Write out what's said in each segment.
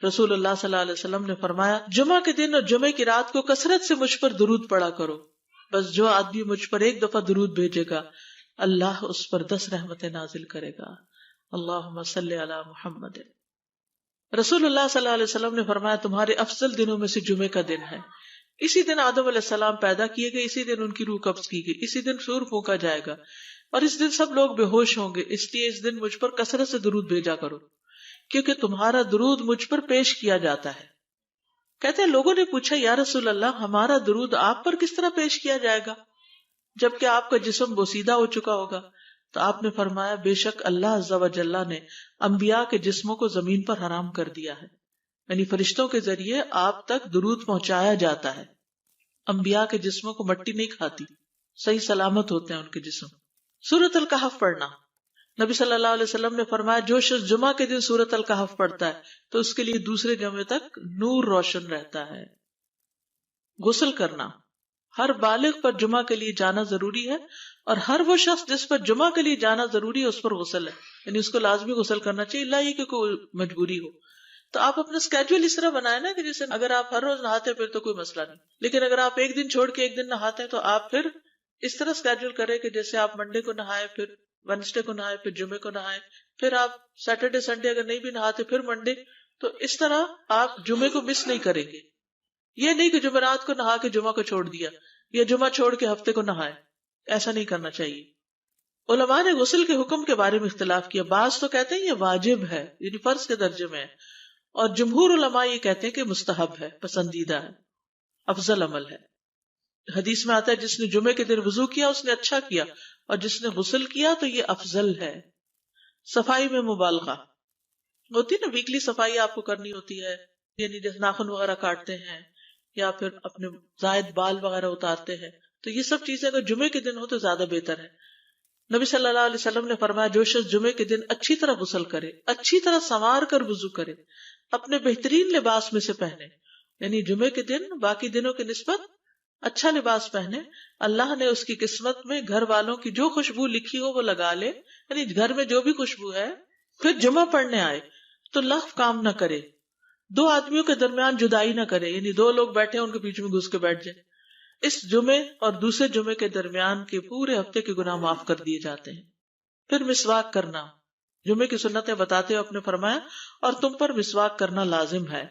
رسول اللہ صلی اللہ علیہ وسلم نے فرمایا جمعہ کے دن اور جمعے کی رات کو کثرت سے مجھ پر درود پڑا کرو، بس جو آدمی مجھ پر ایک دفعہ درود بھیجے گا اللہ اس پر 10 رحمتیں نازل کرے گا۔ اللہم صلی علی محمد۔ رسول اللہ صلی اللہ علیہ وسلم نے فرمایا تمہارے افضل دنوں میں سے جمعے کا دن ہے، اسی دن آدم علیہ السلام پیدا کیے گئے، اسی دن ان کی روح قبض کی گئی، اسی دن سور پھونکا جائے گا اور اس دن سب لوگ بے ہوش ہوں گے، اس لیے اس دن مجھ پر کثرت سے درود بھیجا کرو کیونکہ تمہارا درود مجھ پر پیش کیا جاتا ہے۔ کہتے ہیں لوگوں نے پوچھا یا رسول اللہ ہمارا درود آپ پر کس طرح پیش کیا جائے گا جبکہ آپ کا جسم بوسیدہ ہو چکا ہوگا؟ تو آپ نے فرمایا بے شک اللہ عز و جل نے انبیاء کے جسموں کو زمین پر حرام کر دیا ہے، یعنی فرشتوں کے ذریعے آپ تک درود پہنچایا جاتا ہے۔ انبیاء کے جسموں کو مٹی نہیں کھاتی، صحیح سلامت ہوتے ہیں ان کے جسم۔ سورۃ الکہف پڑھنا، نبی صلی اللہ علیہ وسلم نے فرمایا جو شخص جمعہ کے دن سورۃ الکہف پڑھتا ہے تو اس کے لیے دوسرے جمعے تک نور روشن رہتا ہے۔ غسل کرنا، ہر بالغ پر جمعہ کے لیے جانا ضروری ہے اور ہر وہ شخص جس پر جمعہ کے لیے جانا ضروری ہے اس پر غسل ہے، یعنی اس کو لازمی غسل کرنا چاہیے، الا یہ کہ کوئی مجبوری ہو۔ تو آپ اپنا اسکیجول اس طرح بنائیں نا کہ جیسے اگر آپ ہر روز نہاتے ہیں پھر تو کوئی مسئلہ نہیں، لیکن اگر آپ ایک دن چھوڑ کے ایک دن نہاتے ہیں تو آپ پھر اس طرح اسکیجول کریں کہ جیسے آپ منڈے کو نہائے، پھر وینسڈے کو نہائے، پھر جمعے کو نہائے، پھر آپ سیٹرڈے سنڈے اگر نہیں بھی نہاتے پھر منڈے، تو اس طرح آپ جمعے کو مس نہیں کریں گے۔ یہ نہیں کہ جمعرات کو نہا کے جمعہ کو چھوڑ دیا یا جمعہ چھوڑ کے ہفتے کو نہائے، ایسا نہیں کرنا چاہیے۔ علماء نے غسل کے حکم کے بارے میں اختلاف کیا، بعض تو کہتے ہیں یہ واجب ہے یعنی فرض کے درجے میں ہے، اور جمہور علماء یہ کہتے ہیں کہ مستحب ہے، پسندیدہ ہے، افضل عمل ہے۔ حدیث میں آتا ہے جس نے جمعے کے دن وضو کیا اس نے اچھا کیا اور جس نے غسل کیا تو یہ افضل ہے۔ صفائی میں مبالغہ ہوتی ہے نا، ویکلی صفائی آپ کو کرنی ہوتی ہے، یعنی جیسے ناخن وغیرہ کاٹتے ہیں یا پھر اپنے زائد بال وغیرہ اتارتے ہیں، تو یہ سب چیزیں اگر جمعے کے دن ہو تو زیادہ بہتر ہے۔ نبی صلی اللہ علیہ وسلم نے فرمایا جو شخص جمعے کے دن اچھی طرح غسل کرے، اچھی طرح سنوار کر وضو کرے، اپنے بہترین لباس میں سے پہنے، یعنی جمعے کے دن باقی دنوں کی نسبت اچھا لباس پہنے، اللہ نے اس کی قسمت میں گھر والوں کی جو خوشبو لکھی ہو وہ لگا لے، یعنی گھر میں جو بھی خوشبو ہے، پھر جمعہ پڑھنے آئے تو لغو کام نہ کرے، دو آدمیوں کے درمیان جدائی نہ کرے، یعنی دو لوگ بیٹھے ان کے بیچ میں گھس کے بیٹھ جائے۔ اس جمعے اور دوسرے جمعے کے درمیان کے پورے ہفتے کے گناہ معاف کر دیے جاتے ہیں۔ پھر مسواک کرنا، جمعے کی سنتیں بتاتے ہوئے آپ نے فرمایا اور تم پر مسواک کرنا لازم ہے۔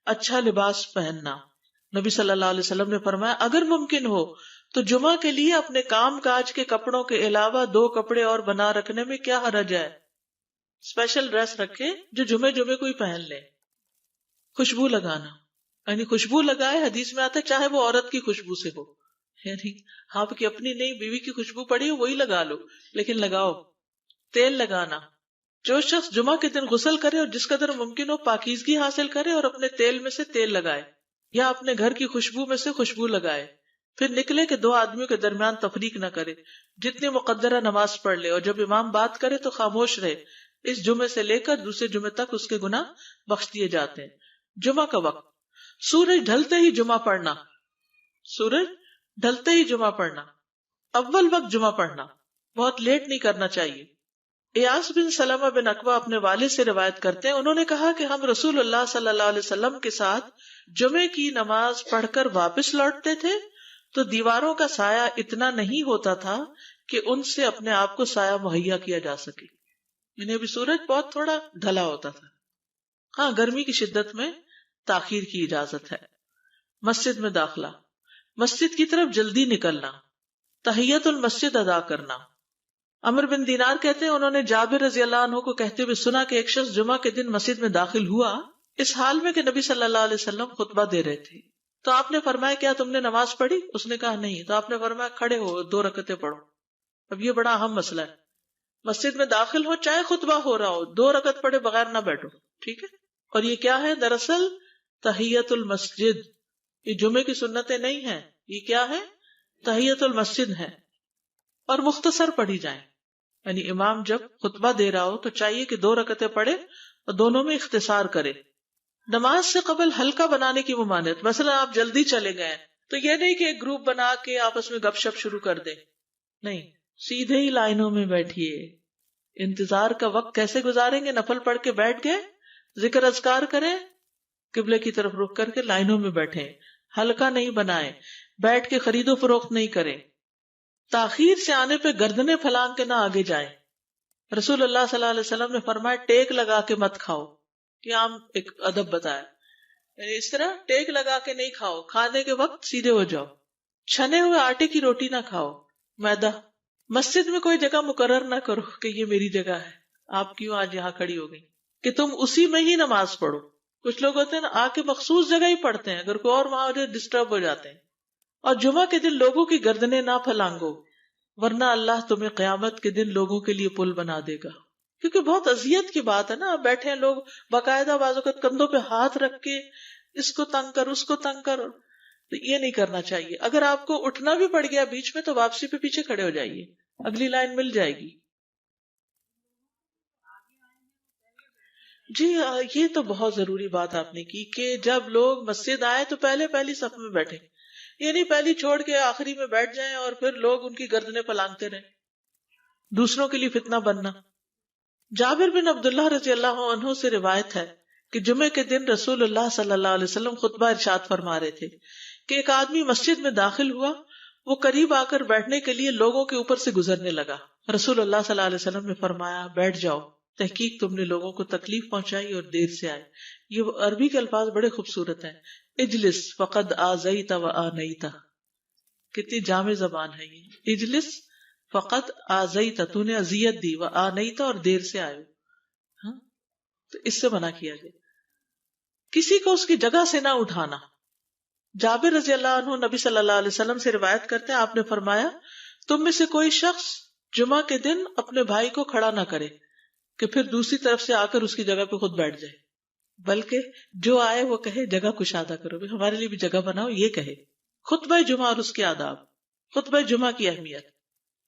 اچھا لباس پہننا، نبی صلی اللہ علیہ وسلم نے فرمایا اگر ممکن ہو تو جمعہ کے لیے اپنے کام کاج کے کپڑوں کے علاوہ 2 کپڑے اور بنا رکھنے میں کیا حرج ہے، اسپیشل ڈریس رکھے جو جمعے کو ہی پہن لے۔ خوشبو لگانا، یعنی خوشبو لگائے، حدیث میں آتا ہے چاہے وہ عورت کی خوشبو سے ہو، یعنی آپ کی اپنی نہیں، بیوی کی خوشبو پڑی ہو وہی لگا لو، لیکن لگاؤ۔ تیل لگانا، جو شخص جمعہ کے دن غسل کرے اور جس قدر ممکن ہو پاکیزگی حاصل کرے اور اپنے تیل میں سے تیل لگائے یا اپنے گھر کی خوشبو میں سے خوشبو لگائے، پھر نکلے کہ 2 آدمیوں کے درمیان تفریق نہ کرے، جتنی مقدرہ نماز پڑھ لے اور جب امام بات کرے تو خاموش رہے، اس جمعے سے لے کر دوسرے جمعے تک اس کے گناہ بخش دیے جاتے ہیں۔ جمعہ کا وقت، سورج ڈھلتے ہی جمعہ پڑھنا، سورج ڈھلتے ہی جمعہ پڑھنا، اول وقت جمعہ پڑھنا، بہت لیٹ نہیں کرنا چاہیے۔ ایاس بن سلمہ بن عقبہ اپنے والد سے روایت کرتے ہیں، انہوں نے کہا کہ ہم رسول اللہ صلی اللہ علیہ وسلم کے ساتھ جمعے کی نماز پڑھ کر واپس لوٹتے تھے تو دیواروں کا سایہ اتنا نہیں ہوتا تھا کہ ان سے اپنے آپ کو سایہ مہیا کیا جا سکے، یعنی ابھی سورج بہت تھوڑا ڈھلا ہوتا تھا۔ ہاں گرمی کی شدت میں تاخیر کی اجازت ہے۔ مسجد میں داخلہ، مسجد کی طرف جلدی نکلنا، تحیت المسجد ادا کرنا۔ عمر بن دینار کہتے ہیں انہوں نے جابر رضی اللہ عنہ کو کہتے ہوئے سنا کہ ایک شخص جمعہ کے دن مسجد میں داخل ہوا اس حال میں کہ نبی صلی اللہ علیہ وسلم خطبہ دے رہے تھے، تو آپ نے فرمایا کیا تم نے نماز پڑھی؟ اس نے کہا نہیں، تو آپ نے فرمایا کھڑے ہو 2 رکعتیں پڑھو۔ اب یہ بڑا اہم مسئلہ ہے، مسجد میں داخل ہو چاہے خطبہ ہو رہا ہو 2 رکعت پڑھے بغیر نہ بیٹھو، ٹھیک ہے؟ اور یہ کیا ہے؟ دراصل تحیت المسجد، یہ جمعے کی سنتیں نہیں ہیں، یہ کیا ہے؟ تحیت المسجد ہے، اور مختصر پڑھی جائیں، یعنی امام جب خطبہ دے رہا ہو تو چاہیے کہ 2 رکعتیں پڑھے اور دونوں میں اختصار کرے۔ نماز سے قبل ہلکا بنانے کی ممانعت، مثلا آپ جلدی چلے گئے تو یہ نہیں کہ ایک گروپ بنا کے آپس میں گپ شپ شروع کر دیں، نہیں، سیدھے ہی لائنوں میں بیٹھیے۔ انتظار کا وقت کیسے گزاریں گے؟ نفل پڑھ کے بیٹھ گئے، ذکر اذکار کریں، قبلے کی طرف رخ کر کے لائنوں میں بیٹھیں، حلقہ نہیں بنائیں، بیٹھ کے خرید و فروخت نہیں کریں، تاخیر سے آنے پہ گردنیں پھلانگ کے نہ آگے جائیں۔ رسول اللہ صلی اللہ علیہ وسلم نے فرمایا ٹیک لگا کے مت کھاؤ، یہ عام ایک ادب بتایا، یعنی اس طرح ٹیک لگا کے نہیں کھاؤ، کھانے کے وقت سیدھے ہو جاؤ۔ چھنے ہوئے آٹے کی روٹی نہ کھاؤ، میدا۔ مسجد میں کوئی جگہ مقرر نہ کرو کہ یہ میری جگہ ہے، آپ کیوں آج یہاں کھڑی ہو گئی، کہ تم اسی میں ہی نماز پڑھو۔ کچھ لوگ ہوتے ہیں نا، آ کے مخصوص جگہ ہی پڑھتے ہیں، اگر کوئی اور وہاں ہو جائے ڈسٹرب ہو جاتے ہیں۔ اور جمعہ کے دن لوگوں کی گردنیں نہ پھلانگو، ورنہ اللہ تمہیں قیامت کے دن لوگوں کے لیے پل بنا دے گا۔ کیونکہ بہت اذیت کی بات ہے نا، آپ بیٹھے ہیں لوگ باقاعدہ بعض اوقات کندھوں پہ ہاتھ رکھ کے اس کو تنگ کر اس کو تنگ کر، تو یہ نہیں کرنا چاہیے۔ اگر آپ کو اٹھنا بھی پڑ گیا بیچ میں تو واپسی پہ پیچھے کھڑے ہو جائیے، اگلی لائن مل جائے گی۔ جی یہ تو بہت ضروری بات آپ نے کی کہ جب لوگ مسجد آئے تو پہلی صف میں بیٹھے، یہ نہیں پہلی چھوڑ کے آخری میں بیٹھ جائیں اور پھر لوگ ان کی گردنیں پلانگتے رہیں، دوسروں کے لیے فتنہ بننا۔ جابر بن عبداللہ رضی اللہ عنہ سے روایت ہے کہ جمعے کے دن رسول اللہ صلی اللہ علیہ وسلم خطبہ ارشاد فرما رہے تھے کہ ایک آدمی مسجد میں داخل ہوا، وہ قریب آ کر بیٹھنے کے لیے لوگوں کے اوپر سے گزرنے لگا۔ رسول اللہ صلی اللہ علیہ وسلم نے فرمایا بیٹھ جاؤ، تحقیق تم نے لوگوں کو تکلیف پہنچائی اور دیر سے آئے۔ یہ عربی کے الفاظ بڑے خوبصورت ہیں، اجلس فقد آذیت و آنیت، کتنی جامع زبان ہے یہ، اجلس فقط آذیت، تو نے اذیت دی، و آنیت، اور دیر سے آئے۔ ہاں تو اس سے منع کیا گیا۔ کسی کو اس کی جگہ سے نہ اٹھانا۔ جابر رضی اللہ عنہ نبی صلی اللہ علیہ وسلم سے روایت کرتے ہیں، آپ نے فرمایا تم میں سے کوئی شخص جمعہ کے دن اپنے بھائی کو کھڑا نہ کرے کہ پھر دوسری طرف سے آ کر اس کی جگہ پہ خود بیٹھ جائے، بلکہ جو آئے وہ کہے جگہ کشادہ کرو، ہمارے لیے بھی جگہ بناؤ، یہ کہے۔ خطبہ جمعہ اور اس کے آداب۔ خطبہ جمعہ کی اہمیت،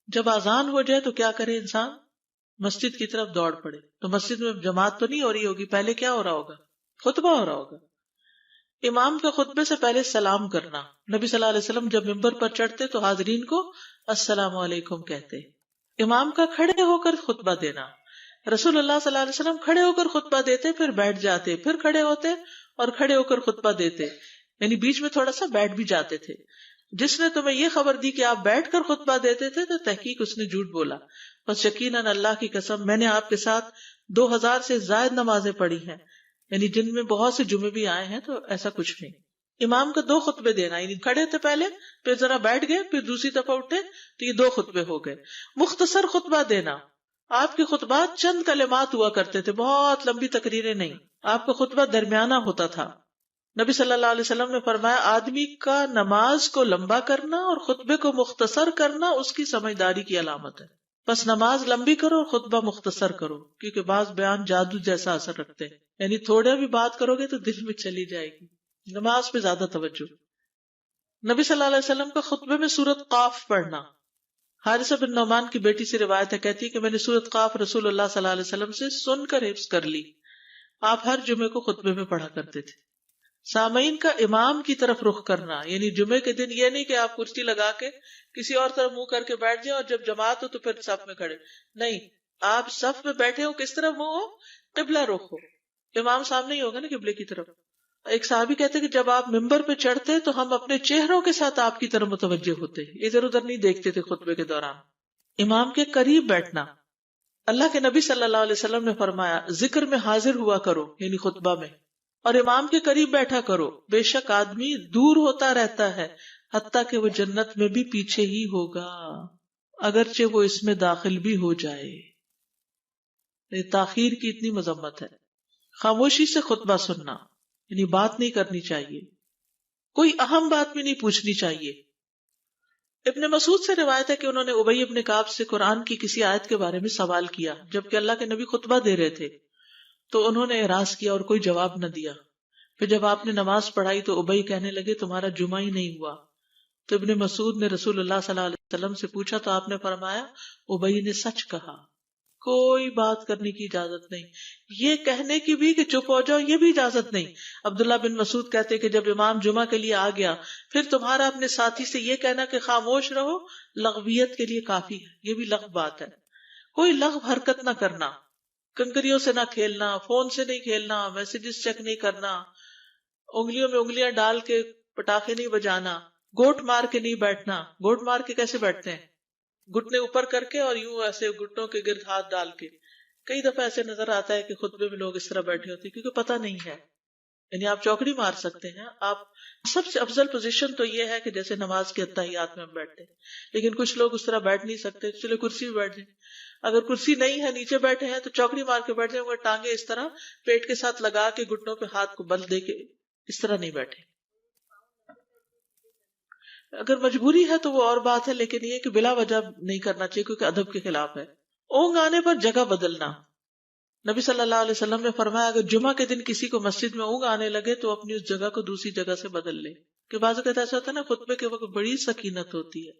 جب اذان ہو جائے تو کیا کرے انسان؟ مسجد کی طرف دوڑ پڑے۔ تو مسجد میں جماعت تو نہیں ہو رہی ہوگی، پہلے کیا ہو رہا ہوگا؟ خطبہ ہو رہا ہوگا۔ امام کا خطبے سے پہلے سلام کرنا۔ نبی صلی اللہ علیہ وسلم جب ممبر پر چڑھتے تو حاضرین کو السلام علیکم کہتے۔ امام کا کھڑے ہو کر خطبہ دینا۔ رسول اللہ صلی اللہ علیہ وسلم کھڑے ہو کر خطبہ دیتے، پھر بیٹھ جاتے، پھر کھڑے ہوتے اور کھڑے ہو کر خطبہ دیتے، یعنی بیچ میں تھوڑا سا بیٹھ بھی جاتے تھے۔ جس نے تمہیں یہ خبر دی کہ آپ بیٹھ کر خطبہ دیتے تھے تو تحقیق اس نے جھوٹ بولا، بس یقیناً اللہ کی قسم میں نے آپ کے ساتھ 2000 سے زائد نمازیں پڑھی ہیں، یعنی جن میں بہت سے جمعے بھی آئے ہیں، تو ایسا کچھ نہیں۔ امام کا 2 خطبے دینا، یعنی کھڑے تھے پہلے، پھر ذرا بیٹھ گئے، پھر دوسری دفعہ اٹھے، تو یہ 2 خطبے ہو گئے۔ مختصر خطبہ دینا۔ آپ کے خطبات چند کلمات ہوا کرتے تھے، بہت لمبی تقریریں نہیں، آپ کا خطبہ درمیانہ ہوتا تھا۔ نبی صلی اللہ علیہ وسلم نے فرمایا آدمی کا نماز کو لمبا کرنا اور خطبے کو مختصر کرنا اس کی سمجھداری کی علامت ہے۔ بس نماز لمبی کرو اور خطبہ مختصر کرو، کیونکہ بعض بیان جادو جیسا اثر رکھتے ہیں، یعنی تھوڑے بھی بات کرو گے تو دل میں چلی جائے گی۔ نماز پہ زیادہ توجہ۔ نبی صلی اللہ علیہ وسلم کا خطبے میں سورۃ قاف پڑھنا۔ حارثہ بن نعمان کی بیٹی سے روایت ہے، کہتی ہے کہ میں نے سورۃ قاف رسول اللہ صلی اللہ علیہ وسلم سے سن کر حفظ کر لی۔ آپ ہر جمعے کو خطبے میں پڑھا کرتے تھے۔ سامعین کا امام کی طرف رخ کرنا، یعنی جمعے کے دن یہ نہیں کہ آپ کرسی لگا کے کسی اور طرف منہ کر کے بیٹھ جائیں اور جب جماعت ہو تو پھر صف میں کھڑے، نہیں، آپ صف میں بیٹھے ہو، کس طرف منہ ہو؟ قبلہ رخ ہو، امام سامنے ہی ہوگا نا قبلے کی طرف۔ ایک صحابی کہتے کہ جب آپ ممبر پہ چڑھتے تو ہم اپنے چہروں کے ساتھ آپ کی طرف متوجہ ہوتے، ادھر ادھر نہیں دیکھتے تھے خطبے کے دوران۔ امام کے قریب بیٹھنا۔ اللہ کے نبی صلی اللہ علیہ وسلم نے فرمایا ذکر میں حاضر ہوا کرو، یعنی خطبہ میں، اور امام کے قریب بیٹھا کرو، بے شک آدمی دور ہوتا رہتا ہے حتیٰ کہ وہ جنت میں بھی پیچھے ہی ہوگا اگرچہ وہ اس میں داخل بھی ہو جائے۔ تاخیر کی اتنی مذمت ہے۔ خاموشی سے خطبہ سننا، یعنی بات نہیں کرنی چاہیے، کوئی اہم بات بھی نہیں پوچھنی چاہیے۔ ابن مسعود سے روایت ہے کہ انہوں نے ابی ابن کعب سے قرآن کی کسی آیت کے بارے میں سوال کیا جبکہ اللہ کے نبی خطبہ دے رہے تھے، تو انہوں نے اعراض کیا اور کوئی جواب نہ دیا۔ پھر جب آپ نے نماز پڑھائی تو ابی کہنے لگے تمہارا جمعہ ہی نہیں ہوا۔ تو ابن مسعود نے رسول اللہ صلی اللہ علیہ وسلم سے پوچھا تو آپ نے فرمایا ابی نے سچ کہا، کوئی بات کرنے کی اجازت نہیں، یہ کہنے کی بھی کہ چپ ہو جاؤ یہ بھی اجازت نہیں۔ عبداللہ بن مسعود کہتے کہ جب امام جمعہ کے لیے آ گیا پھر تمہارا اپنے ساتھی سے یہ کہنا کہ خاموش رہو لغویت کے لیے کافی ہے، یہ بھی لغو بات ہے۔ کوئی لغو حرکت نہ کرنا، کنکریوں سے نہ کھیلنا، فون سے نہیں کھیلنا، میسجز چیک نہیں کرنا، انگلیوں میں انگلیاں ڈال کے پٹاخے نہیں بجانا، گوٹ مار کے نہیں بیٹھنا. گوٹ مار کے کیسے بیٹھتے ہیں؟ گھٹنے اوپر کر کے اور یوں ایسے گھٹنوں کے گرد ہاتھ ڈال کے. کئی دفعہ ایسے نظر آتا ہے کہ خطبے میں لوگ اس طرح بیٹھے ہوتے ہیں کیونکہ پتہ نہیں ہے. یعنی آپ چوکڑی مار سکتے ہیں. آپ سب سے افضل پوزیشن تو یہ ہے کہ جیسے نماز کے اتحیات میں ہم بیٹھتے ہیں، لیکن کچھ لوگ اس طرح بیٹھ نہیں سکتے، چلے کرسی میں بیٹھ جائیں. اگر کرسی نہیں ہے، نیچے بیٹھے ہیں تو چوکڑی مار کے بیٹھ جائیں، مگر ٹانگیں اس طرح پیٹ کے ساتھ لگا کے گھٹنوں پہ ہاتھ کو بل دے کے اس طرح نہیں بیٹھے. اگر مجبوری ہے تو وہ اور بات ہے، لیکن یہ کہ بلا وجہ نہیں کرنا چاہیے کیونکہ ادب کے خلاف ہے. اونگ آنے پر جگہ بدلنا. نبی صلی اللہ علیہ وسلم نے فرمایا اگر جمعہ کے دن کسی کو مسجد میں اونگ آنے لگے تو اپنی اس جگہ کو دوسری جگہ سے بدل لے. کہ بعض اوقات ایسا ہوتا ہے نا، خطبے کے وقت بڑی سکینت ہوتی ہے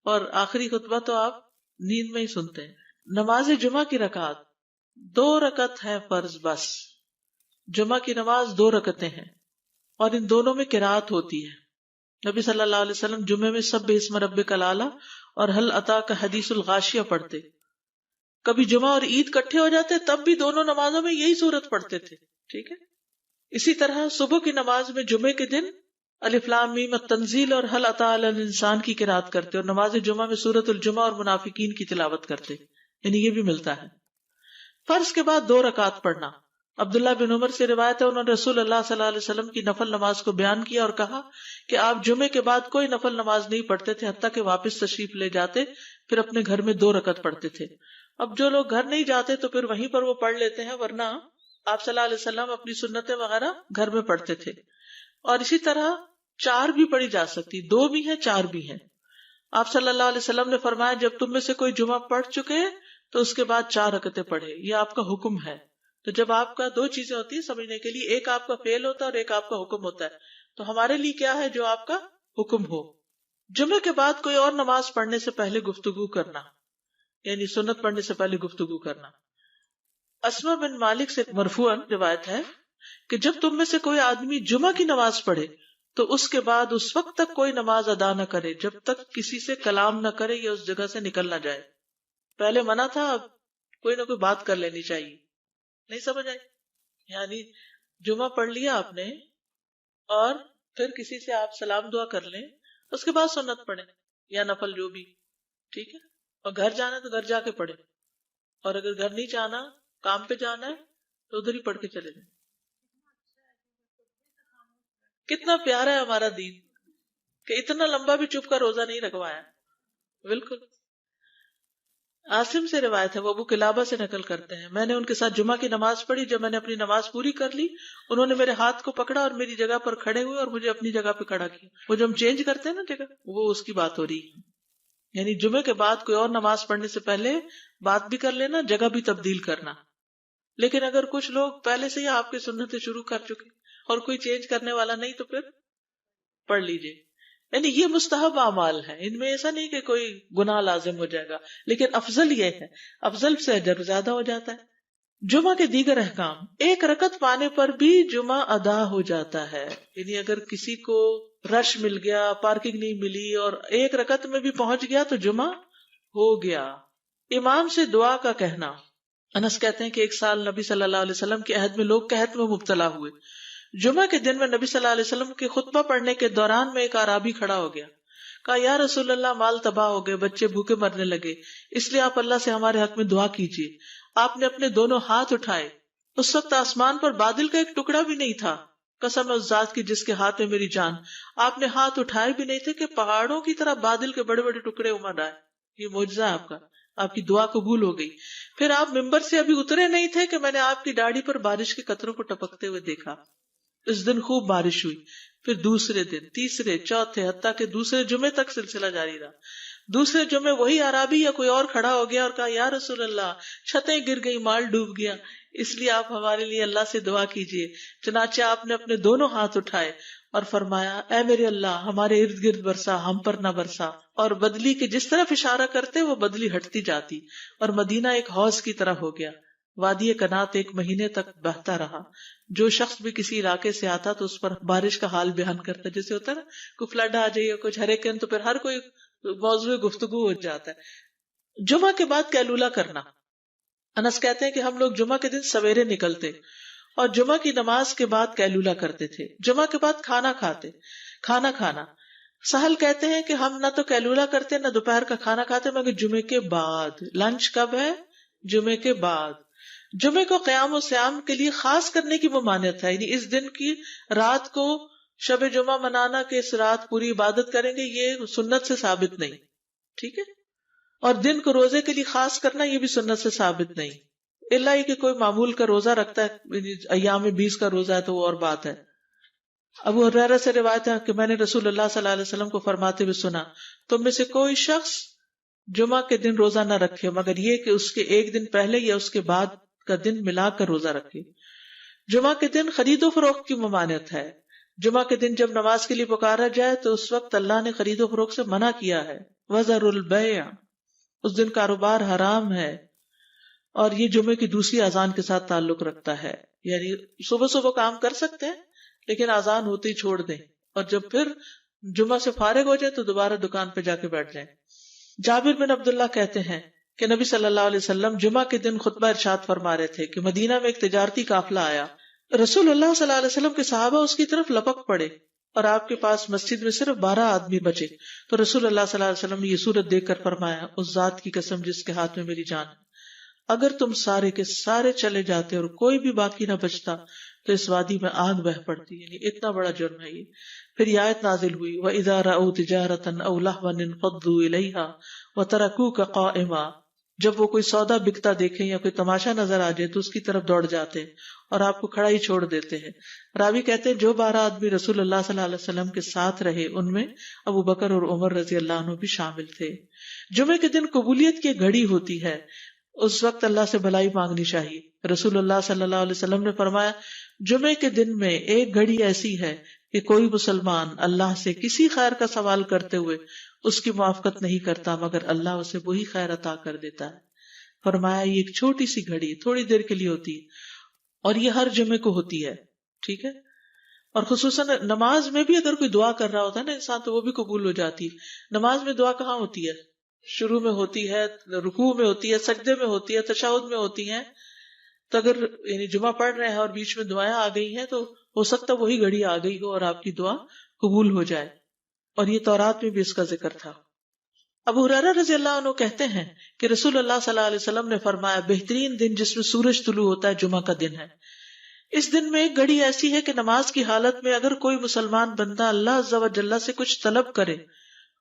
اور آخری خطبہ تو آپ نیند میں ہی سنتے ہیں. نماز جمعہ کی رکعت 2 رکعت ہے فرض بس. جمعہ کی نماز 2 رکعتیں ہیں اور ان دونوں میں قرات ہوتی ہے. نبی صلی اللہ علیہ وسلم جمعے میں سبح اسم ربک الاعلی اور حل اتاک حدیث الغاشیہ پڑھتے. کبھی جمعہ اور عید کٹھے ہو جاتے تب بھی دونوں نمازوں میں یہی سورت پڑھتے تھے. ٹھیک ہے. اسی طرح صبح کی نماز میں جمعے کے دن الف لام میم التنزیل اور حل اتی علی الانسان کی قرات کرتے اور نماز جمعہ میں سورۃ الجمعہ اور منافقین کی تلاوت کرتے. یعنی یہ بھی ملتا ہے. فرض کے بعد 2 رکعت پڑھنا. عبداللہ بن عمر سے روایت ہے انہوں نے رسول اللہ صلی اللہ علیہ وسلم کی نفل نماز کو بیان کیا اور کہا کہ آپ جمعے کے بعد کوئی نفل نماز نہیں پڑھتے تھے حتیٰ کہ واپس تشریف لے جاتے پھر اپنے گھر میں 2 رکعت پڑھتے تھے. اب جو لوگ گھر نہیں جاتے تو پھر وہیں پر وہ پڑھ لیتے ہیں، ورنہ آپ صلی اللہ علیہ وسلم اپنی سنتیں وغیرہ گھر میں پڑھتے تھے. اور اسی طرح 4 بھی پڑھی جا سکتی، 2 بھی ہیں 4 بھی ہیں. آپ صلی اللہ علیہ وسلم نے فرمایا جب تم میں سے کوئی جمعہ پڑھ چکے تو اس کے بعد 4 رکعتیں پڑھے. یہ آپ کا حکم ہے. تو جب آپ کا 2 چیزیں ہوتی ہیں سمجھنے کے لیے، ایک آپ کا فعل ہوتا ہے اور ایک آپ کا حکم ہوتا ہے. تو ہمارے لیے کیا ہے؟ جو آپ کا حکم ہو. جمعے کے بعد کوئی اور نماز پڑھنے سے پہلے گفتگو کرنا، یعنی سنت پڑھنے سے پہلے گفتگو کرنا. اسما بن مالک سے مرفوعاً روایت ہے کہ جب تم میں سے کوئی آدمی جمعہ کی نماز پڑھے تو اس کے بعد اس وقت تک کوئی نماز ادا نہ کرے جب تک کسی سے کلام نہ کرے یا اس جگہ سے نکل نہ جائے. پہلے منع تھا، اب کوئی نہ کوئی بات کر لینی چاہیے. نہیں سمجھ آئی؟ یعنی جمعہ پڑھ لیا آپ نے اور پھر کسی سے آپ سلام دعا کر لیں، اس کے بعد سنت پڑھیں یا نفل جو بھی. ٹھیک ہے. اور گھر جانا ہے تو گھر جا کے پڑھیں، اور اگر گھر نہیں جانا، کام پہ جانا ہے تو ادھر ہی پڑھ کے چلے جائیں. کتنا پیارا ہے ہمارا دین کہ اتنا لمبا بھی چپ کا روزہ نہیں رکھوایا. بالکل. عاصم سے روایت ہے، وہ ابو قلابہ سے نقل کرتے ہیں، میں نے ان کے ساتھ جمعہ کی نماز پڑھی. جب میں نے اپنی نماز پوری کر لی انہوں نے میرے ہاتھ کو پکڑا اور میری جگہ پر کھڑے ہوئے اور مجھے اپنی جگہ پہ کھڑا کیا. وہ جو ہم چینج کرتے ہیں نا جگہ، وہ اس کی بات ہو رہی ہے. یعنی جمعے کے بعد کوئی اور نماز پڑھنے سے پہلے بات بھی کر لینا، جگہ بھی تبدیل کرنا. لیکن اگر کچھ لوگ پہلے سے ہی آپ کی سنتیں شروع کر چکے اور کوئی چینج کرنے والا نہیں تو پھر پڑھ لیجئے. یعنی یہ مستحب اعمال ہیں، ان میں ایسا نہیں کہ کوئی گناہ لازم ہو جائے گا، لیکن افضل یہ ہے، افضل سے اجر زیادہ ہو جاتا ہے. جمعہ کے دیگر احکام. 1 رکعت پانے پر بھی جمعہ ادا ہو جاتا ہے. یعنی اگر کسی کو رش مل گیا، پارکنگ نہیں ملی اور 1 رکعت میں بھی پہنچ گیا تو جمعہ ہو گیا. امام سے دعا کا کہنا. انس کہتے ہیں کہ ایک سال نبی صلی اللہ علیہ وسلم کے عہد میں لوگ قحط میں مبتلا ہوئے. جمعہ کے دن میں نبی صلی اللہ علیہ وسلم کے خطبہ پڑھنے کے دوران میں ایک اعرابی کھڑا ہو گیا. کہا یا رسول اللہ، مال تباہ ہو گئے، بچے بھوکے مرنے لگے، اس لیے آپ اللہ سے ہمارے حق میں دعا کیجیے. آپ نے اپنے دونوں ہاتھ اٹھائے. اس وقت آسمان پر بادل کا ایک ٹکڑا بھی نہیں تھا. قسم ہے اس ذات کی جس کے ہاتھ میں میری جان، آپ نے ہاتھ اٹھائے بھی نہیں تھے کہ پہاڑوں کی طرح بادل کے بڑے بڑے ٹکڑے امڑ آئے. یہ معجزہ ہے آپ کا، آپ کی دعا قبول ہو گئی. پھر آپ ممبر سے ابھی اترے نہیں تھے کہ میں نے آپ کی داڑھی پر بارش کے قطروں کو ٹپکتے ہوئے دیکھا. اس دن خوب بارش ہوئی. پھر دوسرے دن، تیسرے، چوتھے، حتیٰ کہ دوسرے جمعے تک سلسلہ جاری رہا. دوسرے جمعے وہی عربی یا کوئی اور کھڑا ہو گیا اور کہا یا رسول اللہ، چھتیں گر گئی، مال ڈوب گیا، اس لیے آپ ہمارے لیے اللہ سے دعا کیجیے. چنانچہ آپ نے اپنے دونوں ہاتھ اٹھائے اور فرمایا اے میرے اللہ، ہمارے ارد گرد برسا، ہم پر نہ برسا. اور بدلی کے جس طرف اشارہ کرتے وہ بدلی ہٹتی جاتی اور مدینہ ایک حوض کی طرح ہو گیا. وادی کنات 1 مہینے تک بہتا رہا. جو شخص بھی کسی علاقے سے آتا تو اس پر بارش کا حال بیان کرتا، جیسے ہوتا ہے نا کوئی فلڈ آ جائے یا کچھ ہریکین، تو پھر ہر کوئی موضوع گفتگو ہو جاتا ہے. جمعہ کے بعد قیلولہ کرنا. انس کہتے ہیں کہ ہم لوگ جمعہ کے دن سویرے نکلتے اور جمعہ کی نماز کے بعد قیلولہ کرتے تھے. جمعہ کے بعد کھانا کھانا. سہل کہتے ہیں کہ ہم نہ تو قیلولہ کرتے نہ دوپہر کا کھانا کھاتے مگر جمعے کے بعد. لنچ کب ہے؟ جمعے کے بعد. جمعے کو قیام و سیام کے لیے خاص کرنے کی ممانعت ہے، یعنی اس دن کی رات کو شب جمعہ منانا کہ اس رات پوری عبادت کریں گے، یہ سنت سے ثابت نہیں. ٹھیک ہے. اور دن کو روزے کے لیے خاص کرنا یہ بھی سنت سے ثابت نہیں، الا یہ کہ کوئی معمول کا روزہ رکھتا ہے، ایام 20 کا روزہ ہے تو وہ اور بات ہے. ابو ہریرہ سے روایت ہے کہ میں نے رسول اللہ صلی اللہ علیہ وسلم کو فرماتے ہوئے سنا، تم میں سے کوئی شخص جمعہ کے دن روزہ نہ رکھے مگر یہ کہ اس کے ایک دن پہلے یا اس کے بعد کا دن ملا کر روزہ رکھے. جمعہ کے دن خرید و فروخت کی ممانعت ہے. جمعہ کے دن جب نماز کے لیے پکارا جائے تو اس وقت اللہ نے خرید و فروخت سے منع کیا ہے. وَذَرُوا الْبَيْعَ، اس دن کاروبار حرام ہے. اور یہ جمعے کی دوسری اذان کے ساتھ تعلق رکھتا ہے، یعنی صبح صبح کام کر سکتے ہیں لیکن اذان ہوتے ہی چھوڑ دیں، اور جب پھر جمعہ سے فارغ ہو جائے تو دوبارہ دکان پہ جا کے بیٹھ جائیں. جابر بن عبداللہ کہتے ہیں کہ نبی صلی اللہ علیہ وسلم جمعہ کے دن خطبہ ارشاد فرما رہے تھے کہ مدینہ میں ایک تجارتی قافلہ آیا. رسول اللہ صلی اللہ علیہ وسلم کے صحابہ اس کی طرف لپک پڑے اور آپ کے پاس مسجد میں صرف 12 آدمی بچے. تو رسول اللہ صلی اللہ علیہ وسلم نے یہ صورت دیکھ کر فرمایا، اس ذات کی قسم جس کے ہاتھ میں میری جان ہے، اگر تم سارے کے سارے چلے جاتے اور کوئی بھی باقی نہ بچتا تو اس وادی میں آگ بہ پڑتی. یعنی اتنا بڑا جرم ہے یہ. پھر یہ آیت نازل ہوئی، وَإِذَا رَأَوْا تِجَارَةً أَوْ لَهْوًا انفضوا إِلَيْهَا وَتَرَكُوكَ قَائِمًا، جب وہ کوئی سودا بکتا دیکھیں یا کوئی تماشا نظر آ جائے تو اس کی طرف دوڑ جاتے ہیں اور آپ کو کھڑا ہی چھوڑ دیتے ہیں. راوی کہتے ہیں جو 12 آدمی رسول اللہ صلی اللہ علیہ وسلم کے ساتھ رہے ان میں ابو بکر اور عمر رضی اللہ عنہ بھی شامل تھے. جمعے کے دن قبولیت کی گھڑی ہوتی ہے، اس وقت اللہ سے بھلائی مانگنی چاہیے. رسول اللہ صلی اللہ علیہ وسلم نے فرمایا، جمعے کے دن میں ایک گھڑی ایسی ہے کہ کوئی مسلمان اللہ سے کسی خیر کا سوال کرتے ہوئے اس کی موافقت نہیں کرتا مگر اللہ اسے وہی خیر عطا کر دیتا ہے. فرمایا یہ ایک چھوٹی سی گھڑی تھوڑی دیر کے لیے ہوتی ہے اور یہ ہر جمعے کو ہوتی ہے. ٹھیک ہے. اور خصوصاً نماز میں بھی اگر کوئی دعا کر رہا ہوتا ہے نا انسان تو وہ بھی قبول ہو جاتی ہے. نماز میں دعا کہاں ہوتی ہے؟ شروع میں ہوتی ہے، رکوع میں ہوتی ہے، سجدے میں ہوتی ہے، تشہد میں ہوتی ہیں. تو اگر یعنی جمعہ پڑھ رہے ہیں اور بیچ میں دعائیں آ گئی ہیں تو ہو سکتا وہی گھڑی آ گئی ہو اور آپ کی دعا قبول ہو جائے. اور یہ تورات میں بھی اس کا ذکر تھا. ابو ہریرہ رضی اللہ عنہ کہتے ہیں کہ رسول اللہ صلی اللہ علیہ وسلم نے فرمایا، بہترین دن جس میں سورج طلوع ہوتا ہے جمعہ کا دن ہے. اس دن میں ایک گھڑی ایسی ہے کہ نماز کی حالت میں اگر کوئی مسلمان بندہ اللہ عز و جل سے کچھ طلب کرے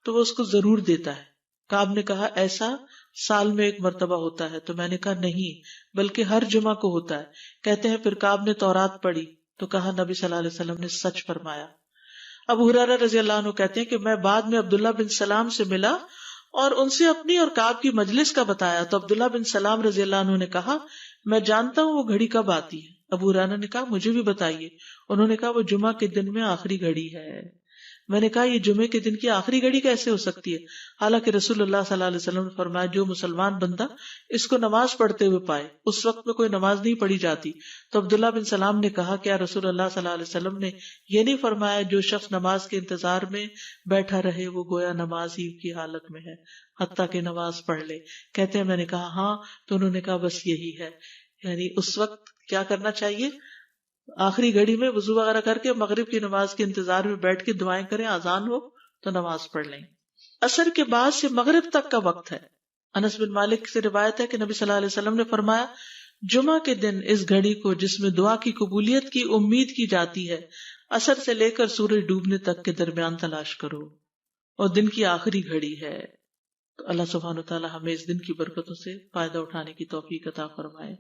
تو وہ اس کو ضرور دیتا ہے. کعب نے کہا ایسا سال میں ایک مرتبہ ہوتا ہے؟ تو میں نے کہا نہیں بلکہ ہر جمعہ کو ہوتا ہے. کہتے ہیں پھر کعب نے تورات پڑھی تو کہا نبی صلی اللہ علیہ وسلم نے سچ فرمایا. ابو ہریرہ رضی اللہ عنہ کہتے ہیں کہ میں بعد میں عبداللہ بن سلام سے ملا اور ان سے اپنی اور کعب کی مجلس کا بتایا تو عبداللہ بن سلام رضی اللہ عنہ نے کہا میں جانتا ہوں وہ گھڑی کب آتی ہے. ابو ہریرہ نے کہا مجھے بھی بتائیے. انہوں نے کہا وہ جمعہ کے دن میں آخری گھڑی ہے. میں نے کہا یہ جمعے کے دن کی آخری گھڑی کیسے ہو سکتی ہے، حالانکہ رسول اللہ صلی اللہ علیہ وسلم نے فرمایا جو مسلمان بندہ اس کو نماز پڑھتے ہوئے پائے. اس وقت میں کوئی نماز نہیں پڑھی جاتی. تو عبداللہ بن سلام نے کہا کیا رسول اللہ صلی اللہ علیہ وسلم نے یہ نہیں فرمایا جو شخص نماز کے انتظار میں بیٹھا رہے وہ گویا نماز ہی کی حالت میں ہے حتیٰ کہ نماز پڑھ لے؟ کہتے ہیں میں نے کہا ہاں. تو انہوں نے کہا بس یہی ہے، یعنی اس وقت کیا کرنا چاہیے، آخری گھڑی میں وضو وغیرہ کر کے مغرب کی نماز کے انتظار میں بیٹھ کے دعائیں کریں، اذان ہو تو نماز پڑھ لیں. عصر کے بعد سے مغرب تک کا وقت ہے. انس بن مالک سے روایت ہے کہ نبی صلی اللہ علیہ وسلم نے فرمایا جمعہ کے دن اس گھڑی کو جس میں دعا کی قبولیت کی امید کی جاتی ہے عصر سے لے کر سورج ڈوبنے تک کے درمیان تلاش کرو اور دن کی آخری گھڑی ہے. تو اللہ سبحانہ و تعالی ہمیں اس دن کی برکتوں سے فائدہ اٹھانے کی توفیق عطا فرمائے.